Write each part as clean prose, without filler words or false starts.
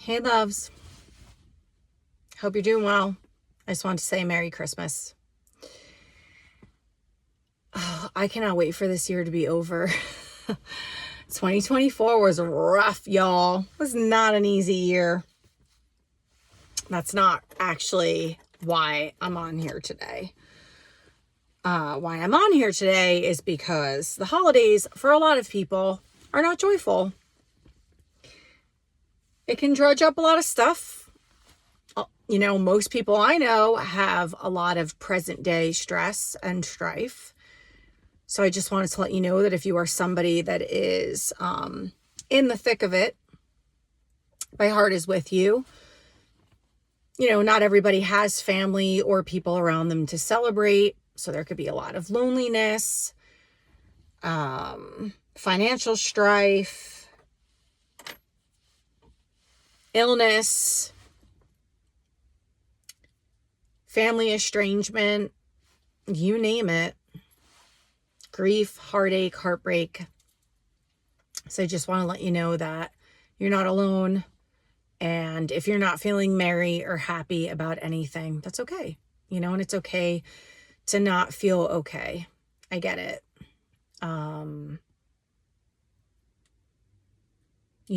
Hey, loves. Hope you're doing well. I just want to say Merry Christmas. Oh, I cannot wait for this year to be over. 2024 was rough, y'all. It was not an easy year. That's not actually why I'm on here today. Why I'm on here today is because the holidays, for a lot of people, are not joyful. It can drudge up a lot of stuff. You know, most people I know have a lot of present day stress and strife. So I just wanted to let you know that if you are somebody that is in the thick of it, my heart is with you. You know, not everybody has family or people around them to celebrate. So there could be a lot of loneliness, financial strife, illness, family estrangement, you name it. Grief, heartache, heartbreak. So I just want to let you know that you're not alone. And if you're not feeling merry or happy about anything, that's okay. You know, and it's okay to not feel okay. I get it. You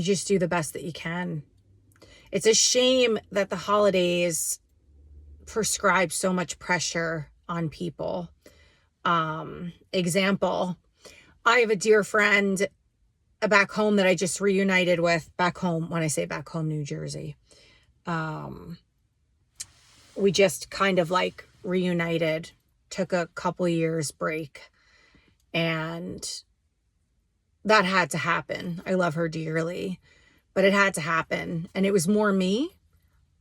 just do the best that you can. It's a shame that the holidays prescribe so much pressure on people. Example, I have a dear friend back home that I just reunited with, back home, when I say back home, New Jersey. We just kind of like reunited, took a couple years break, and that had to happen. I love her dearly, but it had to happen. And it was more me.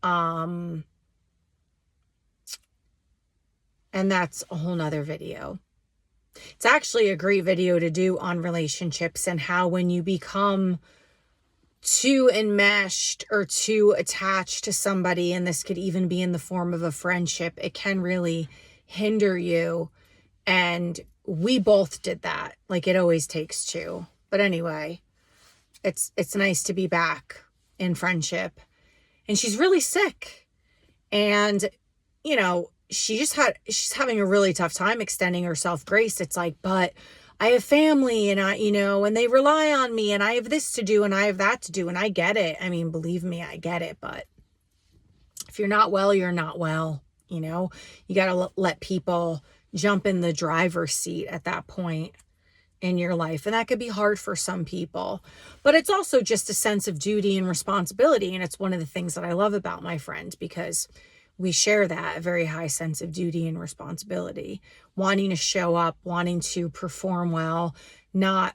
And that's a whole nother video. It's actually a great video to do on relationships and how when you become too enmeshed or too attached to somebody, and this could even be in the form of a friendship, it can really hinder you. And we both did that. Like, it always takes two. But anyway, it's nice to be back in friendship. And she's really sick. And, you know, she's having a really tough time extending herself grace. It's like, but I have family and and they rely on me and I have this to do and I have that to do. And I get it. I mean, believe me, I get it. But if you're not well, you're not well. You know, you got to let people jump in the driver's seat at that point in your life. And that could be hard for some people, but it's also just a sense of duty and responsibility. And it's one of the things that I love about my friend, because we share that a very high sense of duty and responsibility, wanting to show up, wanting to perform well, not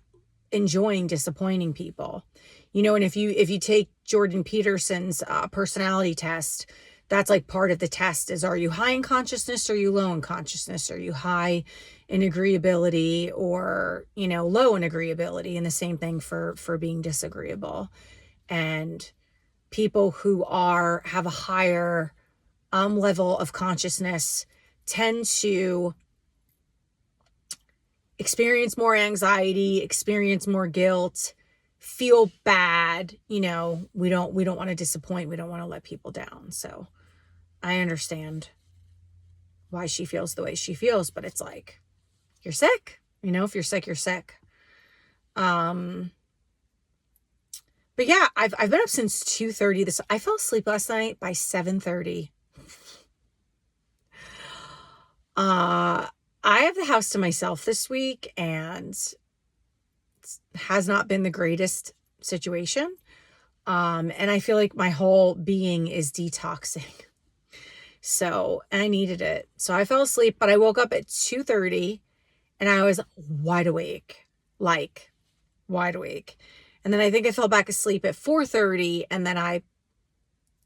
enjoying disappointing people. You know, and if you take Jordan Peterson's personality test, that's like part of the test is, are you high in consciousness? Or are you low in consciousness? Are you high in agreeability or, low in agreeability? And the same thing for being disagreeable. And people who have a higher level of consciousness tend to experience more anxiety, experience more guilt, feel bad. We don't want to disappoint. We don't want to let people down. So I understand why she feels the way she feels, but it's like, you're sick. If you're sick, you're sick. But yeah, I've been up since 2:30. I fell asleep last night by 7:30. I have the house to myself this week, and it has not been the greatest situation. And I feel like my whole being is detoxing. So I needed it. So I fell asleep, but I woke up at 2:30 and I was wide awake, wide awake. And then I think I fell back asleep at 4:30, and then I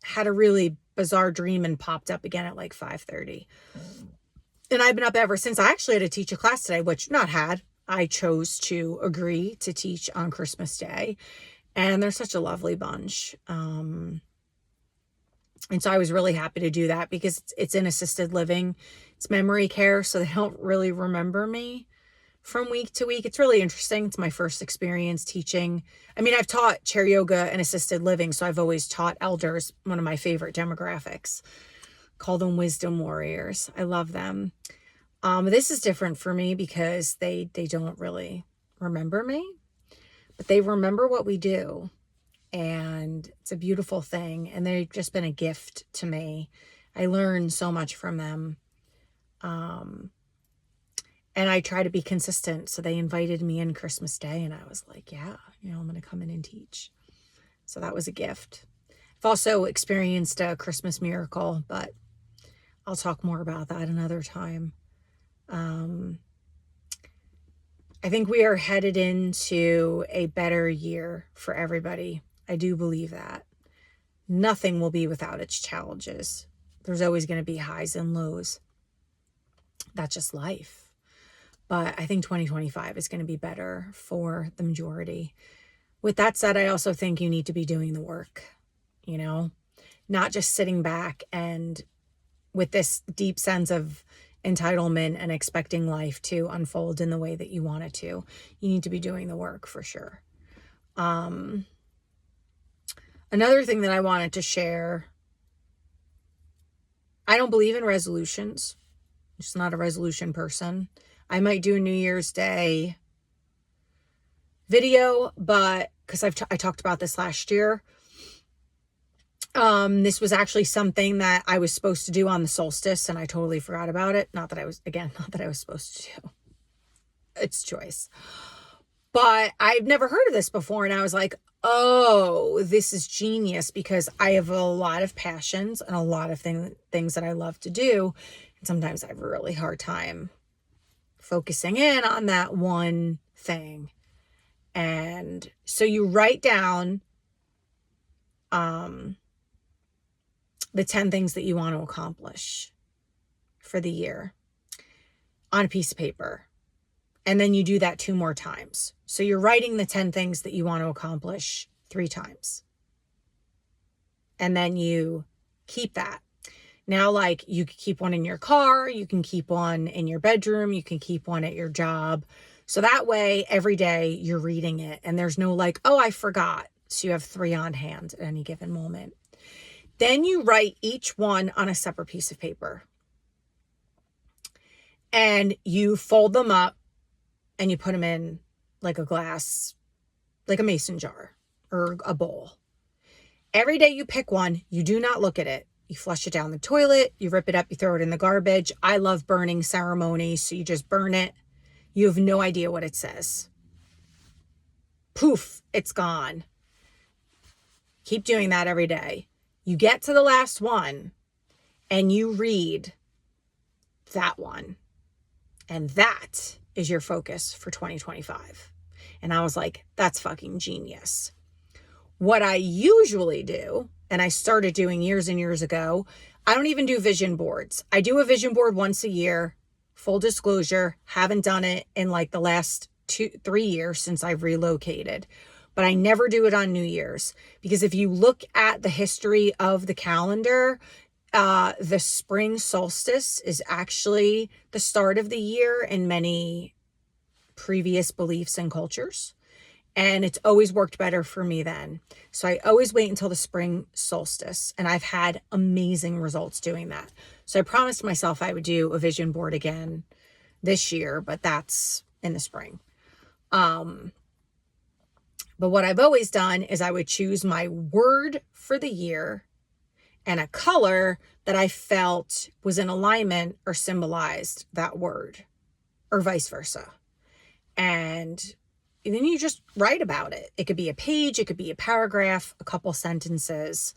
had a really bizarre dream and popped up again at like 5:30. And I've been up ever since. I actually had to teach a class today, I chose to agree to teach on Christmas Day. And they're such a lovely bunch. And so I was really happy to do that because it's in assisted living. It's memory care, so they don't really remember me from week to week. It's really interesting. It's my first experience teaching. I mean, I've taught chair yoga and assisted living, so I've always taught elders, one of my favorite demographics. Call them wisdom warriors. I love them. This is different for me because they don't really remember me, but they remember what we do. And it's a beautiful thing. And they've just been a gift to me. I learn so much from them. And I try to be consistent. So they invited me in Christmas Day and I was like, yeah, I'm going to come in and teach. So that was a gift. I've also experienced a Christmas miracle, but I'll talk more about that another time. I think we are headed into a better year for everybody. I do believe that. Nothing will be without its challenges. There's always going to be highs and lows. That's just life. But I think 2025 is going to be better for the majority. With that said, I also think you need to be doing the work, not just sitting back and with this deep sense of entitlement and expecting life to unfold in the way that you want it to. You need to be doing the work for sure. Another thing that I wanted to share, I don't believe in resolutions. I'm just not a resolution person. I might do a New Year's Day video, but because I talked about this last year. This was actually something that I was supposed to do on the solstice and I totally forgot about it. Not that I was supposed to do. It's choice. But I've never heard of this before. And I was like, oh, this is genius because I have a lot of passions and a lot of things that I love to do. And sometimes I have a really hard time focusing in on that one thing. And so you write down, the 10 things that you want to accomplish for the year on a piece of paper. And then you do that 2 more times. So you're writing the 10 things that you want to accomplish 3 times. And then you keep that. Now, like you can keep one in your car, you can keep one in your bedroom, you can keep one at your job. So that way, every day you're reading it and there's no like, oh, I forgot. So you have 3 on hand at any given moment. Then you write each one on a separate piece of paper. And you fold them up and you put them in like a glass, like a mason jar or a bowl. Every day you pick one, you do not look at it. You flush it down the toilet, you rip it up, you throw it in the garbage. I love burning ceremonies, so you just burn it. You have no idea what it says. Poof, it's gone. Keep doing that every day. You get to the last one and you read that one. And that is your focus for 2025. And I was like, that's fucking genius. What I usually do, and I started doing years and years ago, I don't even do vision boards. I do a vision board once a year. Full disclosure, haven't done it in like the last 3 years since I've relocated. But I never do it on New Year's because if you look at the history of the calendar, the spring solstice is actually the start of the year in many previous beliefs and cultures. And it's always worked better for me then. So I always wait until the spring solstice. And I've had amazing results doing that. So I promised myself I would do a vision board again this year, but that's in the spring. But what I've always done is I would choose my word for the year and a color that I felt was in alignment or symbolized that word or vice versa. And then you just write about it. It could be a page, it could be a paragraph, a couple sentences.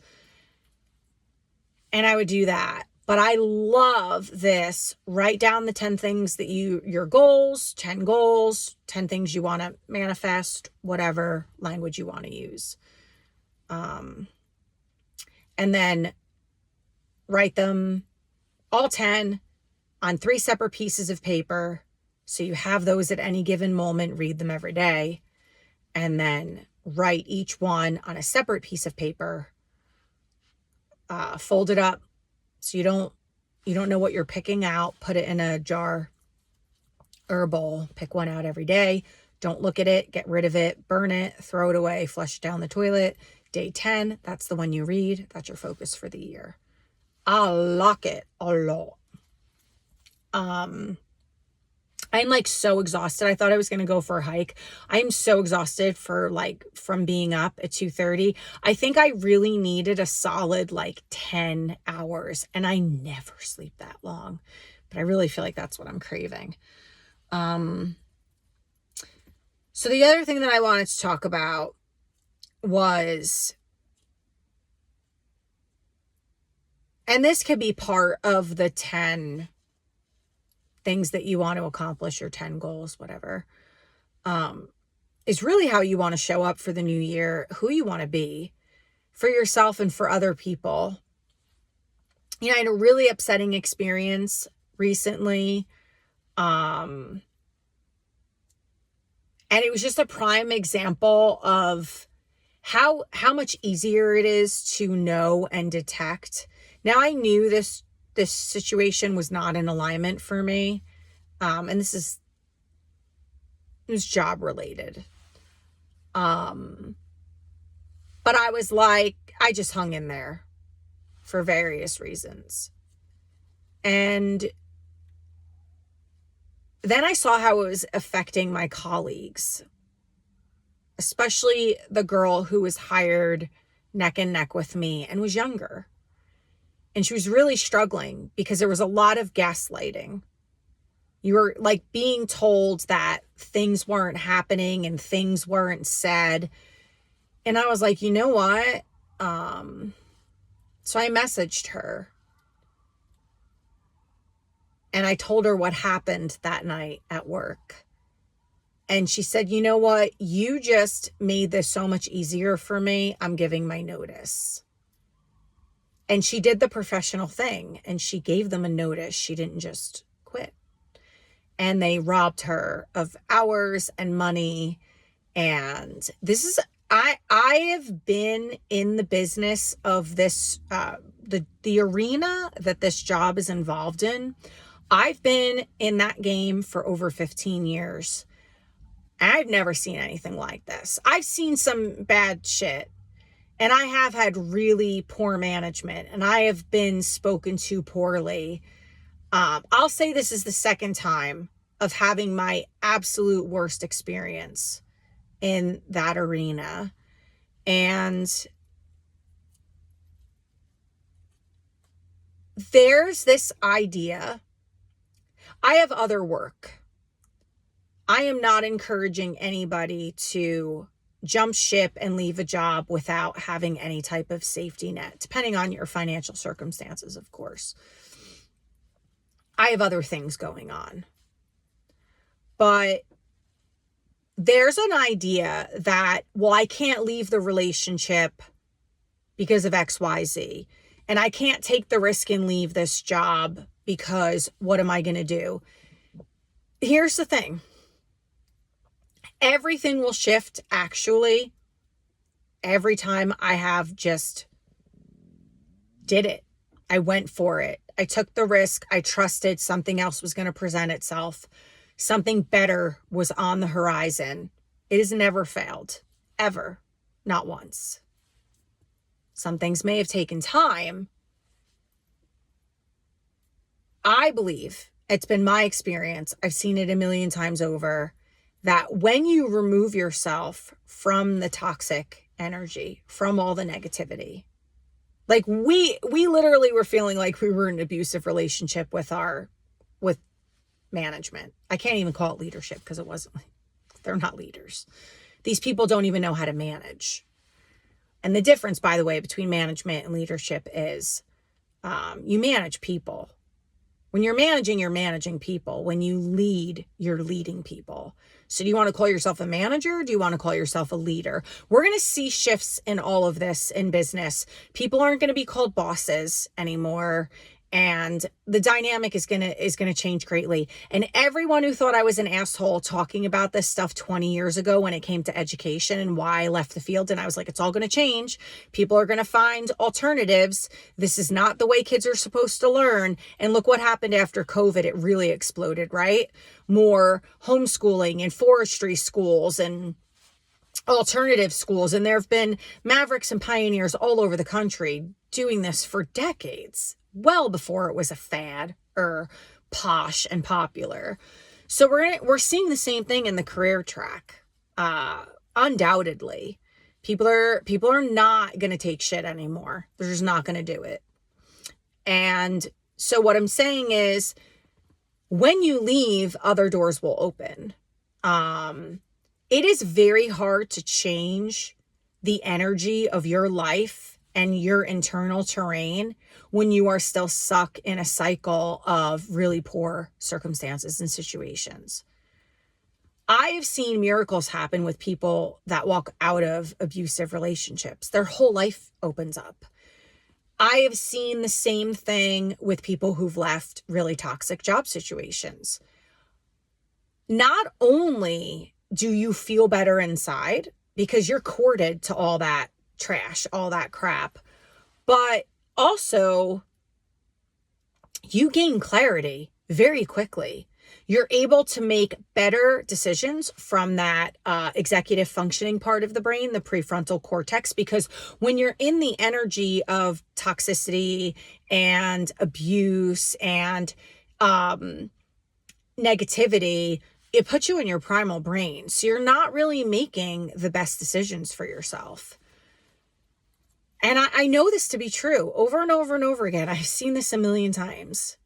And I would do that. But I love this. Write down the 10 things that your goals, 10 things you want to manifest, whatever language you want to use. And then write them all 10 on 3 separate pieces of paper. So you have those at any given moment, read them every day, and then write each one on a separate piece of paper, fold it up so you don't know what you're picking out, put it in a jar or a bowl. Pick one out every day. Don't look at it, get rid of it, burn it, throw it away, flush it down the toilet. Day 10, that's the one you read. That's your focus for the year. I like it a lot. I'm like so exhausted. I thought I was going to go for a hike. I'm so exhausted from being up at 2:30. I think I really needed a solid 10 hours, and I never sleep that long, but I really feel like that's what I'm craving. So the other thing that I wanted to talk about was, and this could be part of the 10 things that you want to accomplish, or 10 goals, whatever, is really how you want to show up for the new year, who you want to be for yourself and for other people. I had a really upsetting experience recently. And it was just a prime example of how much easier it is to know and detect. Now, I knew this situation was not in alignment for me. And it was job related. But I was like, I just hung in there for various reasons. And then I saw how it was affecting my colleagues, especially the girl who was hired neck and neck with me and was younger. And she was really struggling because there was a lot of gaslighting. You were being told that things weren't happening and things weren't said. And I was like, you know what? So I messaged her. And I told her what happened that night at work. And she said, you know what? You just made this so much easier for me. I'm giving my notice. And she did the professional thing, and she gave them a notice. She didn't just quit. And they robbed her of hours and money. And this is, I have been in the business of this, the arena that this job is involved in. I've been in that game for over 15 years. I've never seen anything like this. I've seen some bad shit, and I have had really poor management, and I have been spoken to poorly. I'll say this is the second time of having my absolute worst experience in that arena. And there's this idea. I have other work. I am not encouraging anybody to jump ship and leave a job without having any type of safety net, depending on your financial circumstances, of course. I have other things going on. But there's an idea that, well, I can't leave the relationship because of XYZ. And I can't take the risk and leave this job because what am I going to do? Here's the thing. Everything will shift, actually, every time I have just did it. I went for it. I took the risk. I trusted something else was going to present itself. Something better was on the horizon. It has never failed, ever, not once. Some things may have taken time. I believe, it's been my experience, I've seen it a million times over, that when you remove yourself from the toxic energy, from all the negativity, we literally were feeling like we were in an abusive relationship with management. I can't even call it leadership because it wasn't. They're not leaders. These people don't even know how to manage. And the difference, by the way, between management and leadership is you manage people. When you're managing people. When you lead, you're leading people. So do you want to call yourself a manager? Do you want to call yourself a leader? We're going to see shifts in all of this in business. People aren't going to be called bosses anymore. And the dynamic is gonna change greatly. And everyone who thought I was an asshole talking about this stuff 20 years ago when it came to education and why I left the field, and I was like, it's all gonna change. People are gonna find alternatives. This is not the way kids are supposed to learn. And look what happened after COVID. It really exploded, right? More homeschooling and forestry schools and alternative schools. And there have been mavericks and pioneers all over the country doing this for decades, well before it was a fad or posh and popular. So we're seeing the same thing in the career track. Undoubtedly, people are not going to take shit anymore. They're just not going to do it. And so what I'm saying is, when you leave, other doors will open. It is very hard to change the energy of your life and your internal terrain when you are still stuck in a cycle of really poor circumstances and situations. I have seen miracles happen with people that walk out of abusive relationships. Their whole life opens up. I have seen the same thing with people who've left really toxic job situations. Not only do you feel better inside because you're courted to all that trash, all that crap, but also you gain clarity very quickly. You're able to make better decisions from that executive functioning part of the brain, the prefrontal cortex, because when you're in the energy of toxicity and abuse and negativity, it puts you in your primal brain. So you're not really making the best decisions for yourself. And I know this to be true over and over and over again. I've seen this a million times.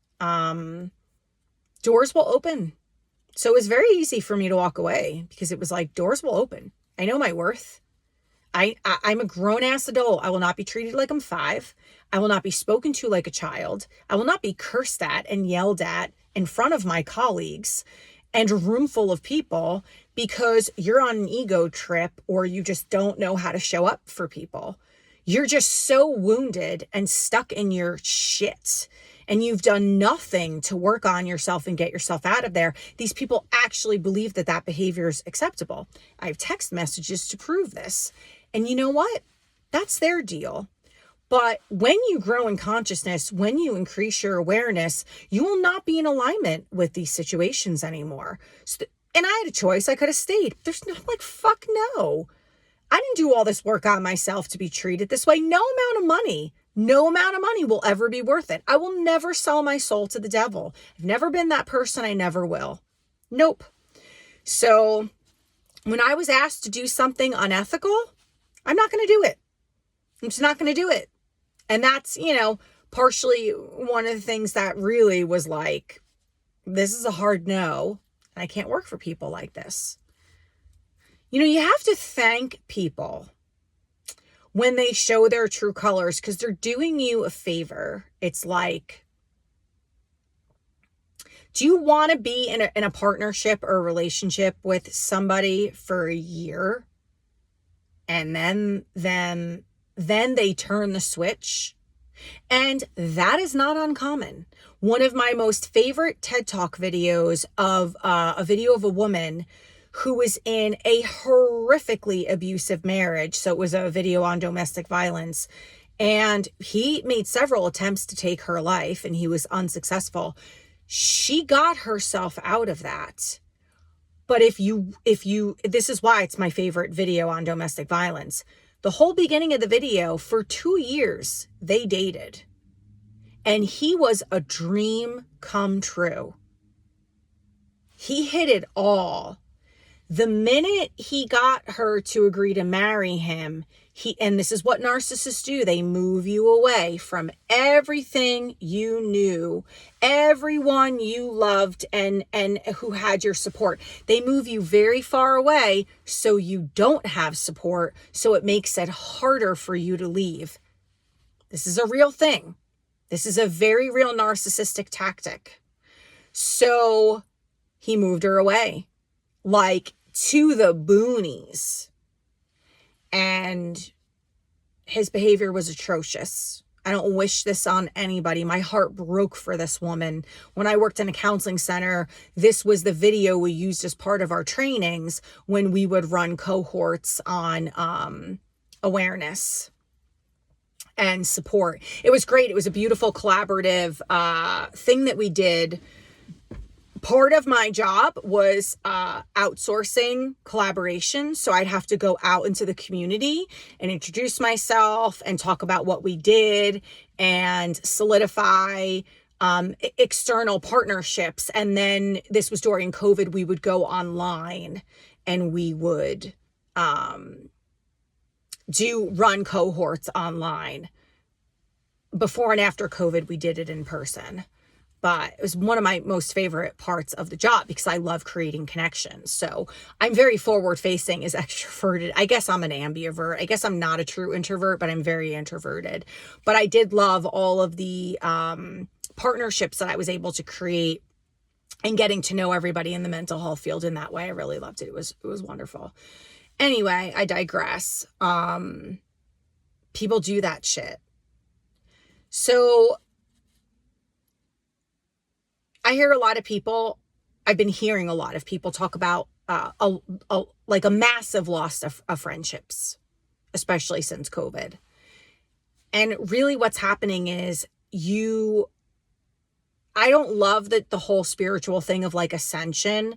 Doors will open. So it was very easy for me to walk away because it was like, doors will open. I know my worth. I'm a grown-ass adult. I will not be treated like I'm 5. I will not be spoken to like a child. I will not be cursed at and yelled at in front of my colleagues and a room full of people because you're on an ego trip or you just don't know how to show up for people. You're just so wounded and stuck in your shit, and you've done nothing to work on yourself and get yourself out of there. These people actually believe that that behavior is acceptable. I have text messages to prove this. And you know what? That's their deal. But when you grow in consciousness, when you increase your awareness, you will not be in alignment with these situations anymore. And I had a choice. I could have stayed. There's no fuck no. I didn't do all this work on myself to be treated this way. No amount of money will ever be worth it. I will never sell my soul to the devil. I've never been that person. I never will. Nope. So when I was asked to do something unethical, I'm not going to do it. I'm just not going to do it. And that's, partially one of the things that really was like, this is a hard no. And I can't work for people like this. You have to thank people when they show their true colors because they're doing you a favor. It's like, do you want to be in a partnership or a relationship with somebody for a year and then they turn the switch? And that is not uncommon. One of my most favorite TED Talk videos of a video of a woman who was in a horrifically abusive marriage. So it was a video on domestic violence. And he made several attempts to take her life and he was unsuccessful. She got herself out of that. But if you, this is why it's my favorite video on domestic violence. The whole beginning of the video, for 2 years, they dated. And he was a dream come true. He hit it all. The minute he got her to agree to marry him, and this is what narcissists do, they move you away from everything you knew, everyone you loved and who had your support. They move you very far away so you don't have support, so it makes it harder for you to leave. This is a real thing. This is a very real narcissistic tactic. So he moved her away. To the boonies. And his behavior was atrocious. I don't wish this on anybody. My heart broke for this woman. When I worked in a counseling center, this was the video we used as part of our trainings when we would run cohorts on awareness and support. It was great. It was a beautiful collaborative thing that we did. Part of my job was outsourcing collaboration. So I'd have to go out into the community and introduce myself and talk about what we did and solidify external partnerships. And then this was during COVID, we would go online and we would run cohorts online. Before and after COVID, we did it in person. But it was one of my most favorite parts of the job because I love creating connections. So I'm very forward facing as extroverted. I guess I'm an ambivert. I guess I'm not a true introvert, but I'm very introverted. But I did love all of the partnerships that I was able to create and getting to know everybody in the mental health field in that way. I really loved it. It was wonderful. Anyway, I digress. People do that shit. So I hear a lot of people, I've been hearing a lot of people talk about a massive loss of friendships, especially since COVID. And really what's happening is I don't love the whole spiritual thing of like ascension,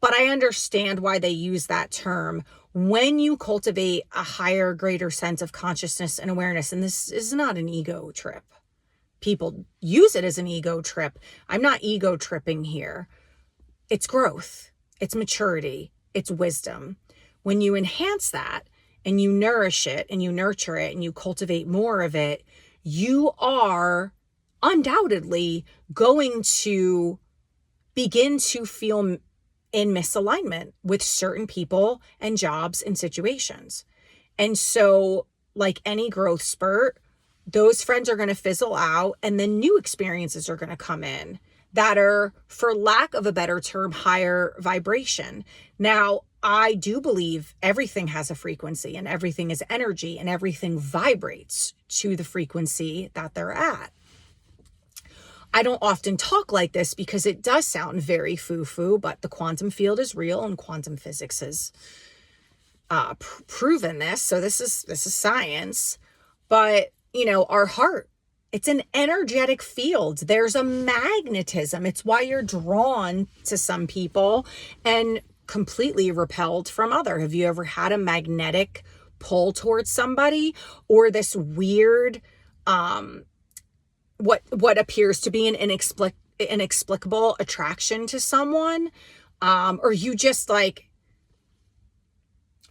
but I understand why they use that term. When you cultivate a higher, greater sense of consciousness and awareness, and this is not an ego trip. People use it as an ego trip. I'm not ego tripping here. It's growth. It's maturity. It's wisdom. When you enhance that and you nourish it and you nurture it and you cultivate more of it, you are undoubtedly going to begin to feel in misalignment with certain people and jobs and situations. And so, like any growth spurt, those friends are going to fizzle out and then new experiences are going to come in that are, for lack of a better term, higher vibration. Now, I do believe everything has a frequency and everything is energy and everything vibrates to the frequency that they're at. I don't often talk like this because it does sound very foo-foo, but the quantum field is real and quantum physics has proven this. So this is science. But our heart, it's an energetic field. There's a magnetism. It's why you're drawn to some people and completely repelled from other. Have you ever had a magnetic pull towards somebody, or this weird, what appears to be an inexplicable attraction to someone? Or you just like,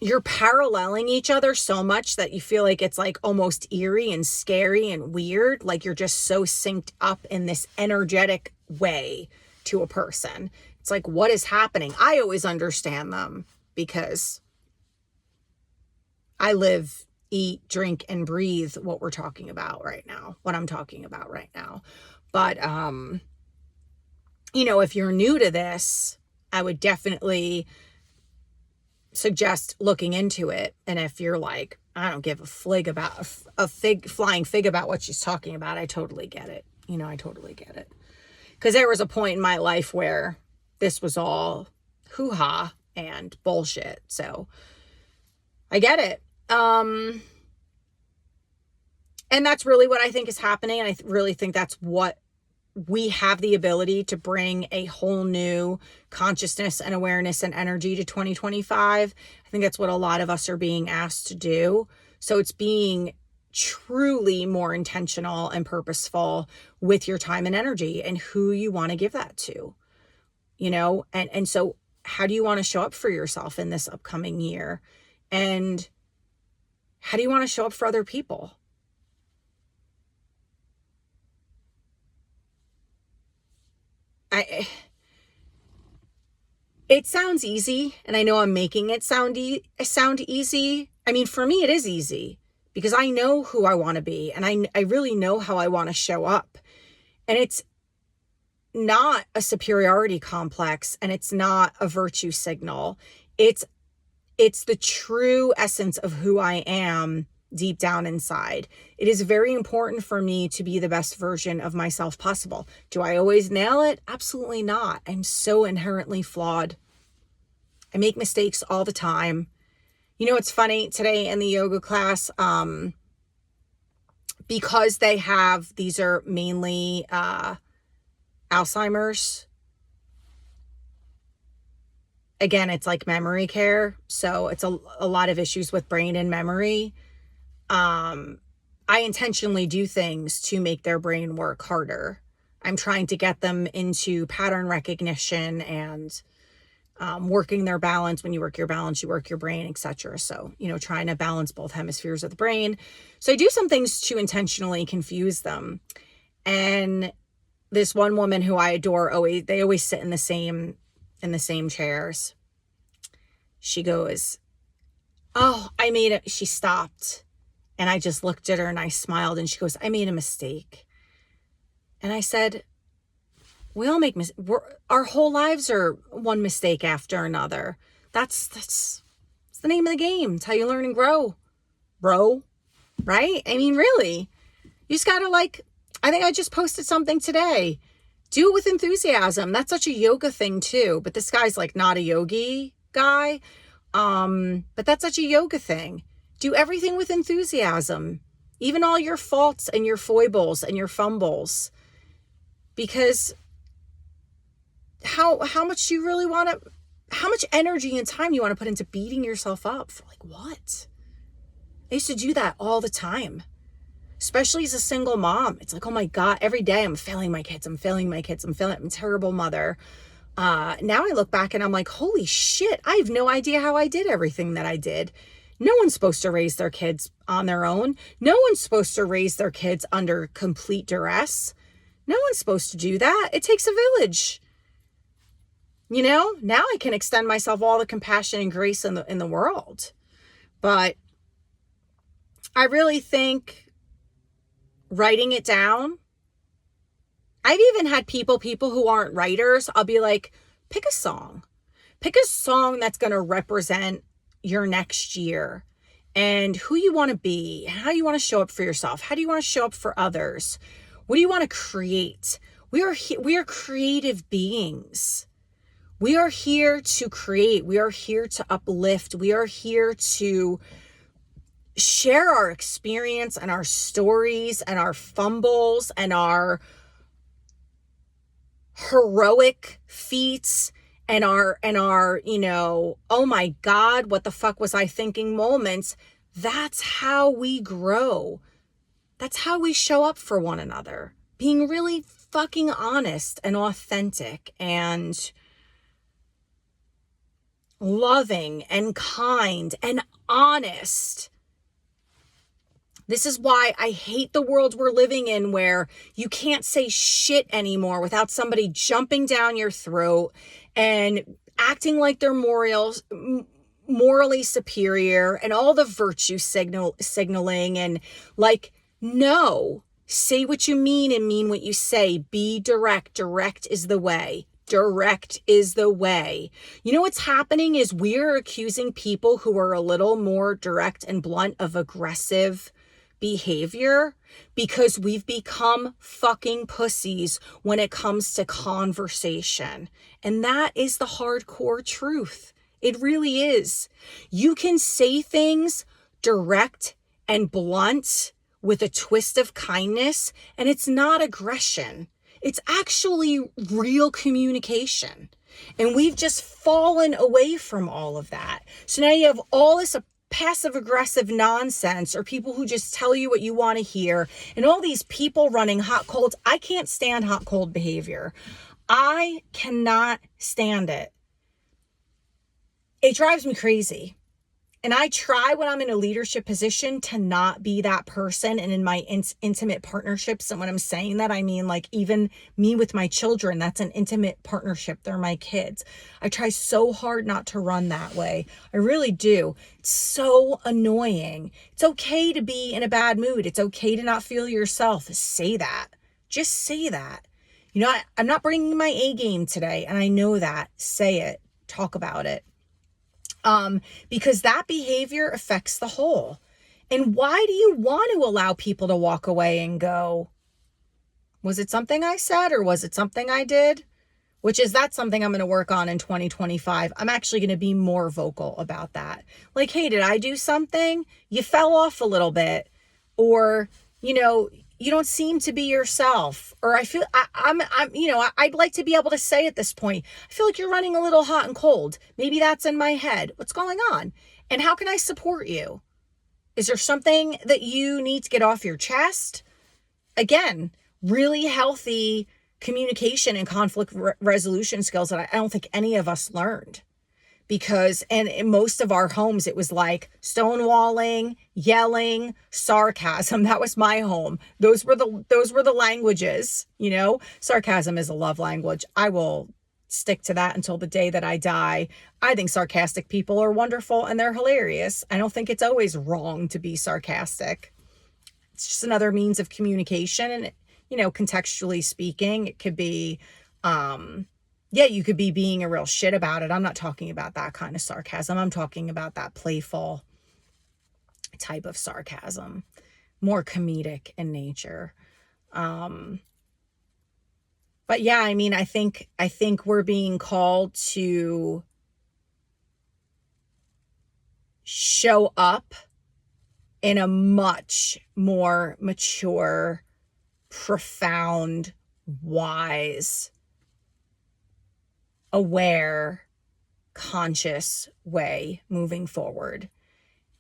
you're paralleling each other so much that you feel like it's like almost eerie and scary and weird. Like you're just so synced up in this energetic way to a person. It's like, what is happening? I always understand them because I live, eat, drink, and breathe what we're talking about right now, what I'm talking about right now. But, if you're new to this, I would definitely suggest looking into it. And if you're like, I don't give a flying fig about what she's talking about, I totally get it. I totally get it. Because there was a point in my life where this was all hoo-ha and bullshit. So I get it. And that's really what I think is happening. And I really think that's what we have the ability to bring a whole new consciousness and awareness and energy to 2025. I think that's what a lot of us are being asked to do. So it's being truly more intentional and purposeful with your time and energy and who you want to give that to, and so how do you want to show up for yourself in this upcoming year? And how do you want to show up for other people? It sounds easy, and I know I'm making it sound easy. I mean, for me, it is easy because I know who I want to be, and I really know how I want to show up. And it's not a superiority complex, and it's not a virtue signal. It's the true essence of who I am deep down inside. It is very important for me to be the best version of myself possible. Do I always nail it? Absolutely not. I'm so inherently flawed. I make mistakes all the time. You know, it's funny today in the yoga class, because these are mainly Alzheimer's. Again, it's like memory care. So it's a lot of issues with brain and memory. I intentionally do things to make their brain work harder. I'm trying to get them into pattern recognition and working their balance. When you work your balance, you work your brain, etc. So, you know, trying to balance both hemispheres of the brain. So I do some things to intentionally confuse them. And this one woman who I adore, they always sit in the same chairs. She goes, "Oh, I made it." She stopped. And I just looked at her and I smiled, and she goes, "I made a mistake." And I said, we all make mistakes. Our whole lives are one mistake after another. That's the name of the game. It's how you learn and grow, bro. Right? I mean, really, you just gotta I think I just posted something today. Do it with enthusiasm. That's such a yoga thing too. But this guy's not a yogi guy. But that's such a yoga thing. Do everything with enthusiasm, even all your faults and your foibles and your fumbles, because how much do you really want to, how much energy and time you want to put into beating yourself up for what? I used to do that all the time, especially as a single mom. It's oh my God, every day I'm failing my kids. I'm a terrible mother. Now I look back and I'm holy shit, I have no idea how I did everything that I did. No one's supposed to raise their kids on their own. No one's supposed to raise their kids under complete duress. No one's supposed to do that. It takes a village. You know, now I can extend myself all the compassion and grace in the world. But I really think writing it down, I've even had people who aren't writers, I'll be pick a song that's going to represent your next year and who you want to be, how you want to show up for yourself. How do you want to show up for others? What do you want to create? We are creative beings. We are here to create. We are here to uplift. We are here to share our experience and our stories and our fumbles and our heroic feats and our, oh my God, what the fuck was I thinking moments. That's how we grow. That's how we show up for one another. Being really fucking honest and authentic and loving and kind and honest. This is why I hate the world we're living in, where you can't say shit anymore without somebody jumping down your throat and acting like they're morally superior and all the virtue signaling and no, say what you mean and mean what you say. Be direct. Direct is the way. Direct is the way. You know what's happening is we're accusing people who are a little more direct and blunt of aggressive behavior because we've become fucking pussies when it comes to conversation. And that is the hardcore truth. It really is. You can say things direct and blunt with a twist of kindness, and it's not aggression. It's actually real communication. And we've just fallen away from all of that. So now you have all this passive aggressive nonsense, or people who just tell you what you want to hear, and all these people running hot colds. I can't stand hot cold behavior. I cannot stand it. It drives me crazy. And I try when I'm in a leadership position to not be that person. And in my intimate partnerships, and when I'm saying that, I mean even me with my children, that's an intimate partnership. They're my kids. I try so hard not to run that way. I really do. It's so annoying. It's okay to be in a bad mood. It's okay to not feel yourself. Say that. Just say that. I'm not bringing my A game today, and I know that. Say it. Talk about it. Because that behavior affects the whole. And why do you want to allow people to walk away and go, was it something I said or was it something I did? That's something I'm going to work on in 2025. I'm actually going to be more vocal about that. Like, hey, did I do something? You fell off a little bit, or, you don't seem to be yourself. Or I feel I'd like to be able to say at this point, I feel like you're running a little hot and cold. Maybe that's in my head. What's going on? And how can I support you? Is there something that you need to get off your chest? Again, really healthy communication and conflict resolution skills that I don't think any of us learned, because and in most of our homes it was like stonewalling, yelling, sarcasm. That was my home. Those were the languages. Sarcasm is a love language. I will stick to that until the day that I die. I think sarcastic people are wonderful and they're hilarious. I don't think it's always wrong to be sarcastic. It's just another means of communication. And contextually speaking, it could be, you could be being a real shit about it. I'm not talking about that kind of sarcasm. I'm talking about that playful type of sarcasm, more comedic in nature. But yeah, I think we're being called to show up in a much more mature, profound, wise, aware, conscious way moving forward.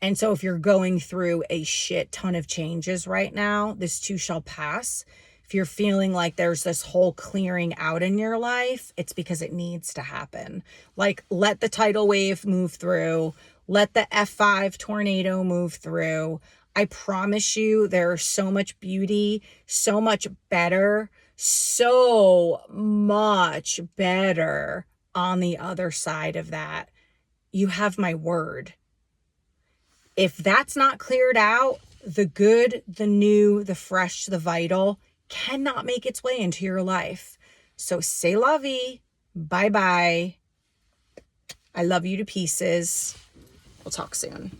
And so if you're going through a shit ton of changes right now, this too shall pass. If you're feeling like there's this whole clearing out in your life, it's because it needs to happen. Like, let the tidal wave move through. Let the F5 tornado move through. I promise you, there's so much beauty, so much better, so much better on the other side of that. You have my word. If that's not cleared out, the good, the new, the fresh, the vital cannot make its way into your life. So c'est la vie. Bye-bye. I love you to pieces. We'll talk soon.